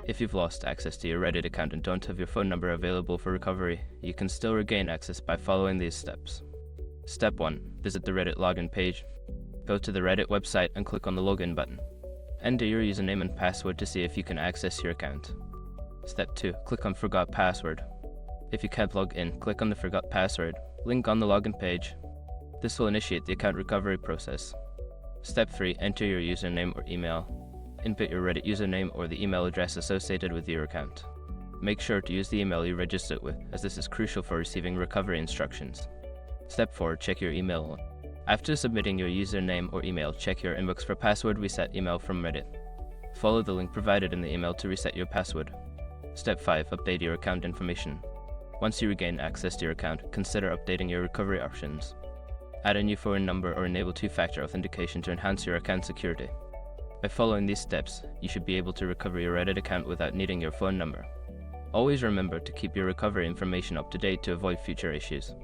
If you've lost access to your Reddit account and don't have your phone number available for recovery, you can still regain access by following these steps. Step 1. Visit the Reddit login page. Go to the Reddit website and click on the login button. Enter your username and password to see if you can access your account. Step 2. Click on Forgot Password. If you can't log in, click on the Forgot Password link on the login page. This will initiate the account recovery process. Step 3. Enter your username or email. Input your Reddit username or the email address associated with your account. Make sure to use the email you registered with, as this is crucial for receiving recovery instructions. Step 4. Check your email. After submitting your username or email, check your inbox for password reset email from Reddit. Follow the link provided in the email to reset your password. Step 5. Update your account information. Once you regain access to your account, consider updating your recovery options. Add a new phone number or enable two-factor authentication to enhance your account security. By following these steps, you should be able to recover your Reddit account without needing your phone number. Always remember to keep your recovery information up to date to avoid future issues.